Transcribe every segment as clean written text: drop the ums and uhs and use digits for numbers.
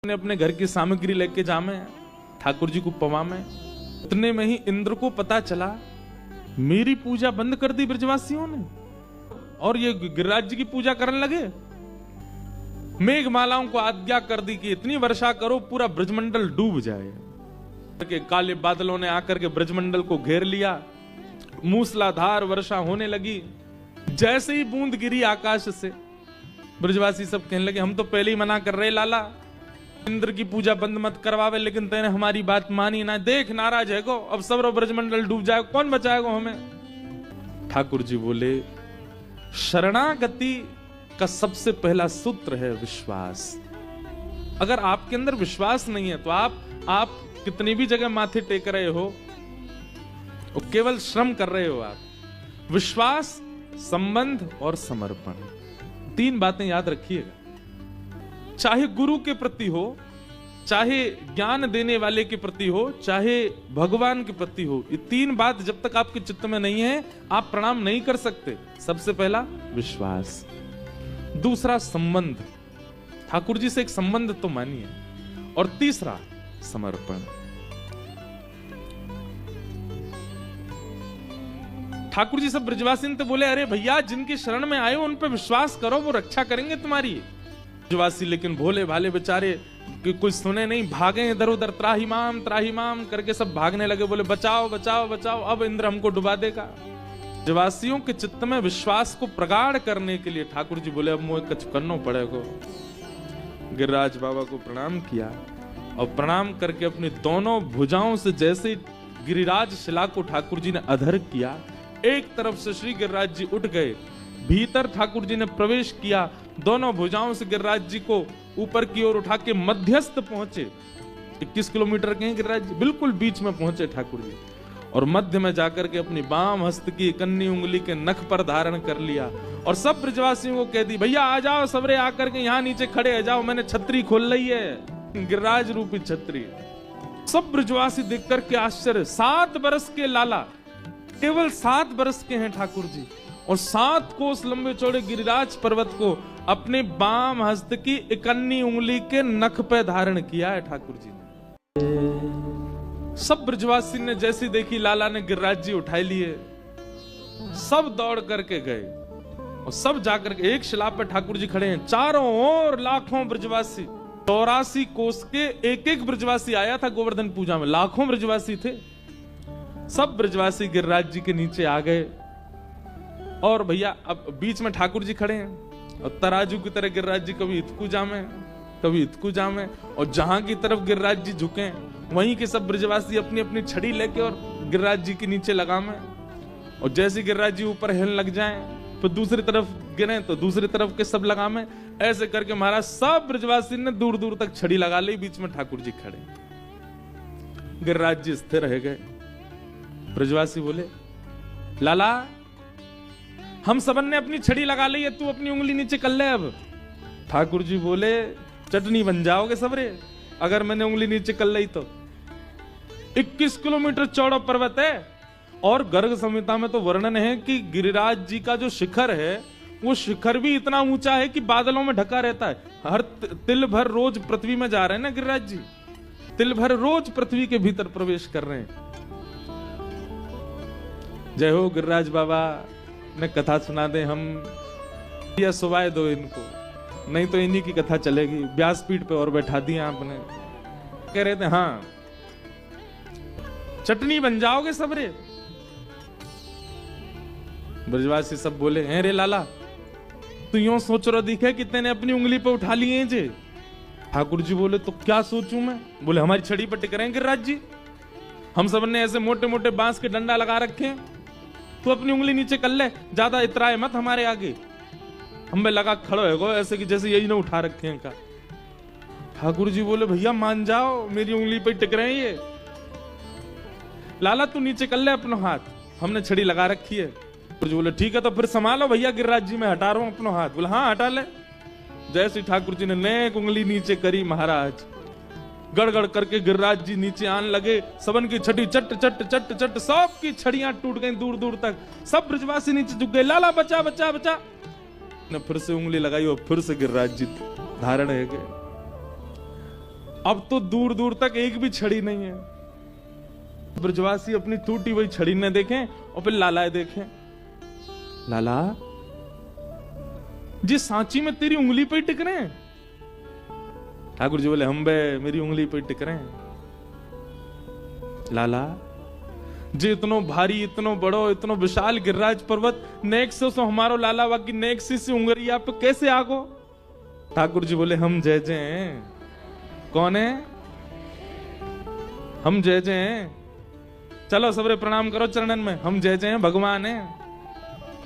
ने अपने घर की सामग्री लेके जामे ठाकुर जी को पवामे। इतने में ही इंद्र को पता चला मेरी पूजा बंद कर दी ब्रजवासियों ने और ये गिरिराज जी की पूजा करने लगे। मेघमालाओं को आज्ञा कर दी कि इतनी वर्षा करो पूरा ब्रजमंडल डूब जाए। के काले बादलों ने आकर के ब्रजमंडल को घेर लिया, मूसलाधार वर्षा होने लगी। जैसे ही बूंद गिरी आकाश से ब्रजवासी सब कहने लगे हम तो पहले ही मना कर रहे लाला, इंद्र की पूजा बंद मत करवावे, लेकिन तेने हमारी बात मानी ना। देख नाराज है को, अब सब ब्रजमंडल डूब जाए, कौन बचाएगा हमें। ठाकुर जी बोले शरणागति का सबसे पहला सूत्र है विश्वास। अगर आपके अंदर विश्वास नहीं है तो आप कितनी भी जगह माथे टेक रहे हो, केवल श्रम कर रहे हो आप। विश्वास, संबंध और समर्पण, तीन बातें याद रखिएगा। चाहे गुरु के प्रति हो, चाहे ज्ञान देने वाले के प्रति हो, चाहे भगवान के प्रति हो, ये तीन बात जब तक आपके चित्त में नहीं है आप प्रणाम नहीं कर सकते। सबसे पहला विश्वास, दूसरा संबंध, ठाकुर जी से एक संबंध तो मानिए, और तीसरा समर्पण। ठाकुर जी सब ब्रजवासी तो बोले अरे भैया जिनकी शरण में आए हो उन पे विश्वास करो, वो रक्षा करेंगे तुम्हारी। ब्रजवासी लेकिन भोले भाले बेचारे कुछ सुने नहीं, भागे इधर उधर, त्राहिमाम करके सब भागने लगे। बोले बचाओ बचाओ बचाओ, अब इंद्र हमको डुबा देगा। ब्रजवासियों के चित्त में विश्वास को प्रगाढ़ करने के लिए ठाकुर जी बोले अब मुझे कुछ करना पड़ेगा। गिरिराज बाबा को प्रणाम किया और प्रणाम करके अपनी दोनों भुजाओं से जैसे गिरिराज शिला को ठाकुर जी ने अधर किया, एक तरफ से श्री गिरिराज जी उठ गए, भीतर ठाकुर जी ने प्रवेश किया, दोनों भुजाओं से गिरिराज जी को ऊपर की ओर उठा के मध्यस्थ पहुंचे। 21 किलोमीटर के हैं गिरिराज जी, बिल्कुल बीच में पहुंचे ठाकुर जी, और मध्य में जाकर के अपनी बाम हस्त की कन्नी उंगली के नख पर धारण कर लिया और सब ब्रजवासियों को कह दी भैया आ जाओ सबरे, आकर के यहाँ नीचे खड़े हो जाओ, मैंने छतरी खोल ली है, गिरिराज रूपी छतरी। सब ब्रजवासी देख करके आश्चर्य, 7 बरस के लाला, केवल 7 बरस के हैं ठाकुर जी, और 7 कोस लंबे चौड़े गिरिराज पर्वत को अपने बाम हस्त की इकन्नी उंगली के नख पे धारण किया है ठाकुर जी ने। सब ब्रजवासी ने जैसी देखी लाला ने गिरिराज जी उठाई लिए, सब दौड़ करके गए और सब जाकर के एक शिला पे ठाकुर जी खड़े हैं। चारों ओर लाखों ब्रजवासी, 84 कोस के एक एक ब्रजवासी आया था गोवर्धन पूजा में, लाखों ब्रजवासी थे। सब ब्रजवासी गिरिराज जी के नीचे आ गए और भैया अब बीच में ठाकुर जी खड़े हैं और तराजू की तरह गिरिराज जी कभी इतकू जामे कभी इतकू जामे, और जहां की तरफ गिरिराज जी झुके वहीं के सब ब्रजवासी अपनी अपनी छड़ी लेके और गिरिराज जी के नीचे लगामे, और जैसे गिरिराज जी ऊपर हिलने लग जाएं तो दूसरी तरफ गिरे तो दूसरी तरफ के सब लगामे। ऐसे करके महाराज सब ब्रजवासी ने दूर दूर तक छड़ी लगा ली, बीच में ठाकुर जी खड़े, गिरिराज जी स्थिर रह गए। ब्रजवासी बोले लाला हम सबन ने अपनी छड़ी लगा ली है, तू अपनी उंगली नीचे कर ले अब। ठाकुर जी बोले चटनी बन जाओगे सबरे अगर मैंने उंगली नीचे कर ली तो। 21 किलोमीटर चौड़ा पर्वत है और गर्ग संहिता में तो वर्णन है कि गिरिराज जी का जो शिखर है वो शिखर भी इतना ऊंचा है कि बादलों में ढका रहता है। हर तिल भर रोज पृथ्वी में जा रहे हैं ना गिरिराज जी, तिल भर रोज पृथ्वी के भीतर प्रवेश कर रहे हैं। जय हो गिरिराज बाबा ने कथा सुना दे हम, या सुवाए दो इनको, नहीं तो इन्हीं की कथा चलेगी। व्यासपीठ पे और बैठा दिया आपने, कह रहे थे हाँ चटनी बन जाओगे सबरे। ब्रजवासी सब बोले हैं रे लाला तू यूं सोच रहा दिखे कि तेने अपनी उंगली पे उठा लिए जे। ठाकुर जी बोले तो क्या सोचूं मैं। बोले हमारी छड़ी पर टिक रहे हैं गिरिराज जी, हम सब ने ऐसे मोटे मोटे बांस के डंडा लगा रखे हैं, तू अपनी उंगली नीचे कर ले, ज्यादा इतराए मत हमारे आगे। हम लगा खड़ो है गो ऐसे कि जैसे यही ना उठा रखे हैं का। ठाकुर जी बोले भैया मान जाओ, मेरी उंगली पे टिक रहे हैं ये। लाला तू नीचे कर ले अपना हाथ, हमने छड़ी लगा रखी है। ठाकुर जी बोले ठीक है तो फिर संभालो भैया गिरिराज जी मैं हटा रहा हूं अपना हाथ। बोले हाँ हटा ले। जैसे ठाकुर जी ने नेक उंगली नीचे करी महाराज, गड़गड़ करके गिरिराज जी नीचे आने लगे। सबन की छड़ी चट चट चट चट सब की छड़ियां टूट गई दूर दूर तक, सब ब्रजवासी नीचे झुक गए। लाला बचा बचा बचा, ने फिर से उंगली लगाई और फिर से गिरिराज जी धारण है गए। अब तो दूर दूर तक एक भी छड़ी नहीं है। ब्रजवासी अपनी टूटी हुई छड़ी ने देखें और फिर लाला देखें। लाला जी सांची में तेरी उंगली पे टिक रहे हैं। ठाकुर जी बोले हम बे मेरी उंगली पे टिक रहे हैं। लाला जी इतनो भारी इतनो बड़ो इतनो विशाल गिरिराज पर्वत नेक से हमारो लाला बाकी नेक से उंगरिया पे कैसे आगो। ठाकुर जी बोले हम जय जय हैं। कौन है? हम जय जय हैं। चलो सबरे प्रणाम करो चरणन में। हम जय जय हैं, भगवान है।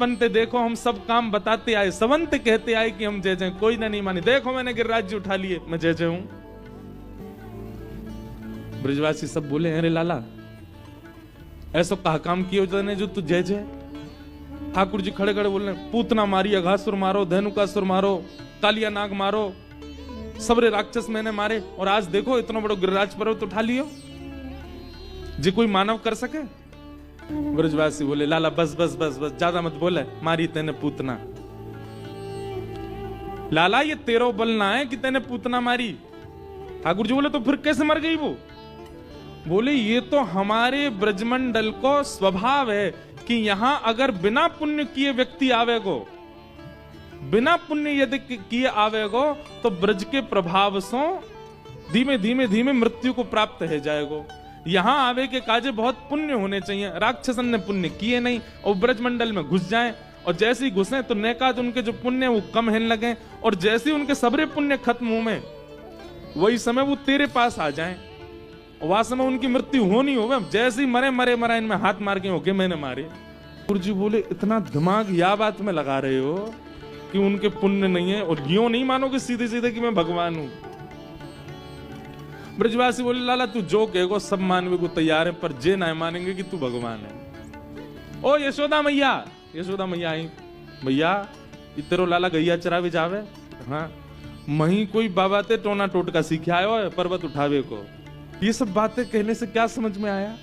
पंते देखो हम सब काम बताते आए, सवंत कहते आए कि हम जय जय। कोई ना नहीं मानी। देखो मैंने गिरिराज जी उठा लिए, मैं जय जय हूं। ब्रजवासी सब बोले अरे लाला ऐसा कहा काम कियो जाने जो तू जय जय। ठाकुर जी खड़े खड़े बोल रहे पूतना मारी, अघासुर मारो, धेनुकासुर मारो, कालिया नाग मारो, सबरे राक्षस मैंने मारे और आज देखो इतना बड़ा गिरिराज पर्वत उठा लियो जी कोई मानव कर सके। ब्रजवासी बोले लाला बस बस बस बस ज्यादा मत बोले, मारी तेने पूतना। लाला ये तेरो बलना है कि तेने पूतना मारी। ठाकुर जी बोले तो फिर कैसे मर गई वो? बोले ये तो हमारे ब्रजमंडल को स्वभाव है कि यहां अगर बिना पुण्य किए व्यक्ति आवेगो, बिना पुण्य यदि किए आवेगो तो ब्रज के प्रभाव से धीमे धीमे धीमे मृत्यु को प्राप्त है जाएगो। यहां आवे के काजे बहुत पुण्य होने चाहिए। राक्षसन ने पुण्य किए नहीं और ब्रजमंडल में घुस जाएं और जैसे ही घुसे तो नेकाज उनके जो पुण्य वो कम होने लगे और जैसे उनके सबरे पुण्य खत्म हो में वही समय वो तेरे पास आ जाएं। वह समय उनकी मृत्यु होनी हो, जैसे ही मरे मरे मरा इनमें हाथ मार के होके मैंने मारे। ठाकुर जी बोले इतना दिमाग या बात में लगा रहे हो कि उनके पुण्य नहीं है और यूं नहीं मानोगे सीधे सीधे कि मैं भगवान हूं। ब्रजवासी बोले लाला तू जो कहेगो सब मानवे को तैयार है पर जे ना मानेंगे कि तू भगवान है। ओ यशोदा मैया, यशोदा मैया आई। भैया तेरो लाला गैया चरावे जावे। हाँ मही कोई बाबा ते टोना टोटका सीखे आयो है पर्वत उठावे को। ये सब बातें कहने से क्या समझ में आया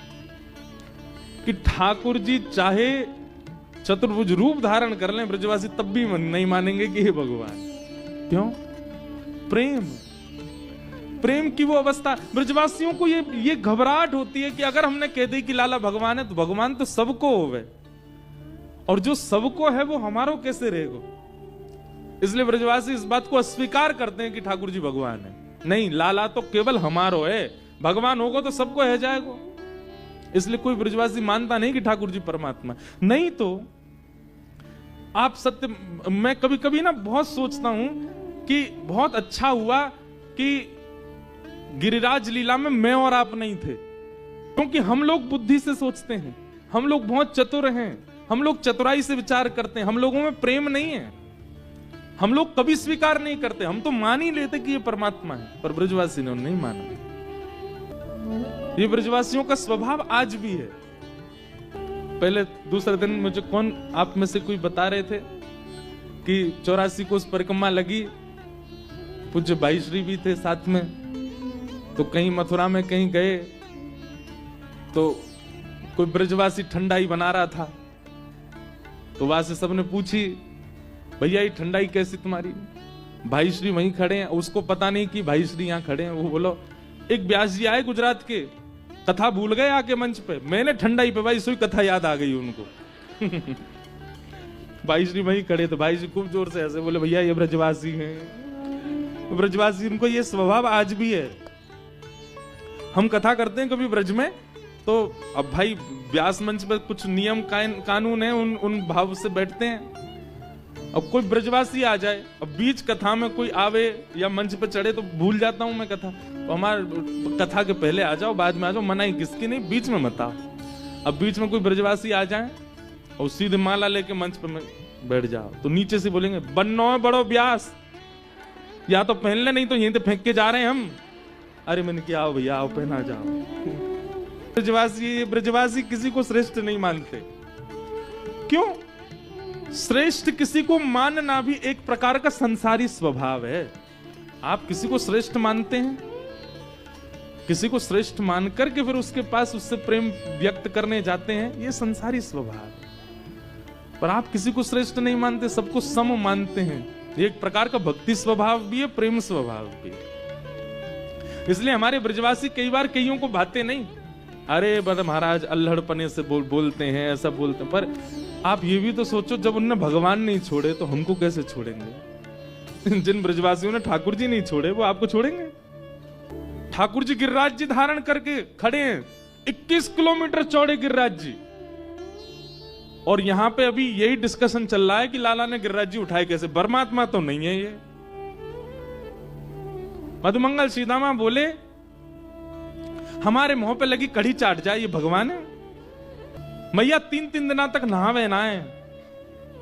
कि ठाकुर जी चाहे चतुर्भुज रूप धारण कर लें ब्रजवासी तब भी नहीं मानेंगे कि हे भगवान। क्यों? प्रेम, प्रेम की वो अवस्था। ब्रजवासियों को ये घबराहट होती है कि अगर हमने कह दी कि लाला भगवान है तो भगवान तो सबको होवे और जो सबको है वो हमारो कैसे रहेगा। इसलिए ब्रजवासी इस बात को अस्वीकार करते हैं कि ठाकुर जी भगवान है। नहीं, लाला तो केवल हमारो है, भगवान होगा तो सबको है जाएगा। इसलिए कोई ब्रजवासी मानता नहीं कि ठाकुर जी परमात्मा। नहीं तो आप सत्य, मैं कभी कभी ना बहुत सोचता हूं कि बहुत अच्छा हुआ कि गिरिराज लीला में मैं और आप नहीं थे, क्योंकि हम लोग बुद्धि से सोचते हैं, हम लोग बहुत चतुर हैं, हम लोग चतुराई से विचार करते हैं, हम लोगों में प्रेम नहीं है, हम लोग कभी स्वीकार नहीं करते, हम तो मान ही लेते कि ये परमात्मा है। पर ब्रजवासी ने नहीं माना। ये ब्रजवासियों का स्वभाव आज भी है। पहले दूसरे दिन मुझे कौन आप में से कोई बता रहे थे कि 84 को उस परिक्रमा लगी, पूज्य भाई श्री भी थे साथ में, तो कहीं मथुरा में कहीं गए तो कोई ब्रजवासी ठंडाई बना रहा था, तो वहां से सबने पूछी भैया ये ठंडाई कैसी तुम्हारी। भाई श्री वहीं खड़े हैं, उसको पता नहीं कि भाई श्री यहाँ खड़े हैं। वो बोलो एक व्यास जी आए गुजरात के, कथा भूल गए आके मंच पे, मैंने ठंडाई पे भाई सुई कथा याद आ गई उनको। भाई श्री वहीं खड़े, तो भाई जी खूब जोर से ऐसे बोले भैया ये ब्रजवासी हैं। ब्रजवासी उनको ये स्वभाव आज भी है। हम कथा करते हैं कभी ब्रज में, तो अब भाई व्यास मंच पे कुछ नियम कानून है, उन भाव से बैठते हैं। अब कोई ब्रजवासी आ जाए, अब बीच कथा में कोई आवे या मंच पे चढ़े तो भूल जाता हूं मैं कथा, तो हमारे कथा के पहले आ जाओ, बाद में आ जाओ, मनाई किसकी नहीं, बीच में मत आओ। अब बीच में कोई ब्रजवासी आ जाए और सीधे माला लेके मंच पे बैठ जाओ, तो नीचे से बोलेंगे बन्नो है बड़ो व्यास, या तो पहन ले नहीं तो यहीं पे फेंक के जा रहे हैं हम। अरे मैंने क्या, आओ भैया आओ पहना जाओ। ब्रजवासी किसी को श्रेष्ठ नहीं मानते। क्यों? श्रेष्ठ किसी को मानना भी एक प्रकार का संसारी स्वभाव है। आप किसी को श्रेष्ठ मानते हैं, किसी को श्रेष्ठ मान करके फिर उसके पास उससे प्रेम व्यक्त करने जाते हैं, ये संसारी स्वभाव। पर आप किसी को श्रेष्ठ नहीं मानते, सबको सम मानते हैं। ये एक प्रकार का भक्ति स्वभाव भी है, प्रेम स्वभाव भी है। इसलिए हमारे ब्रजवासी कई बार कईयों को भाते नहीं। अरे बद महाराज अल्हड़पने से बोलते हैं, ऐसा बोलते हैं। पर आप ये भी तो सोचो, जब उनने भगवान नहीं छोड़े तो हमको कैसे छोड़ेंगे? जिन ब्रजवासियों ने ठाकुर जी नहीं छोड़े वो आपको छोड़ेंगे? ठाकुर जी गिरिराज जी धारण करके खड़े हैं, 21 किलोमीटर चौड़े गिरिराज जी। और यहां पे अभी यही डिस्कशन चल रहा है कि लाला ने गिरिराज जी उठाए कैसे। परमात्मा तो नहीं है ये। मधुमंगल सीतामा बोले हमारे मुंह पे लगी कड़ी चाट जाए, ये भगवान है? मैया 3-3 दिना तक नहावे ना है,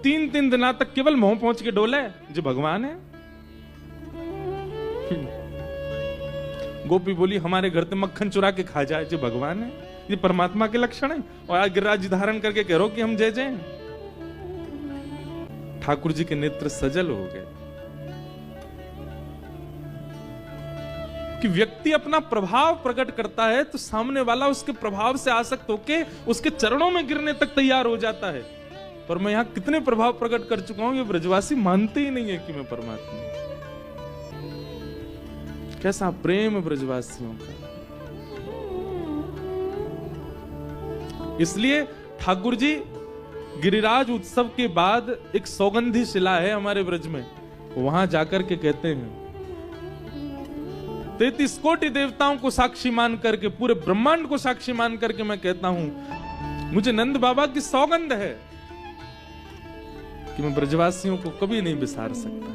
3-3 दिना तक केवल मुंह पहुंच के डोले, जो भगवान है? गोपी बोली हमारे घर से मक्खन चुरा के खा जाए, जो भगवान है? ये परमात्मा के लक्षण है? और आज गिरिराज धारण करके कह रहो कि हम जय जय। ठाकुर जी के नेत्र सजल हो गए कि व्यक्ति अपना प्रभाव प्रकट करता है तो सामने वाला उसके प्रभाव से आसक्त होके उसके चरणों में गिरने तक तैयार हो जाता है। पर मैं यहां कितने प्रभाव प्रकट कर चुका हूं, ये ब्रजवासी मानते ही नहीं है कि मैं परमात्मा। कैसा प्रेम है ब्रजवासियों का। इसलिए ठाकुर जी गिरिराज उत्सव के बाद एक सौगंधी शिला है हमारे ब्रज में, वहां जाकर के कहते हैं 33 कोटि देवताओं को साक्षी मान करके, पूरे ब्रह्मांड को साक्षी मान करके मैं कहता हूं, मुझे नंद बाबा की सौगंध है कि मैं ब्रजवासियों को कभी नहीं बिसार सकता।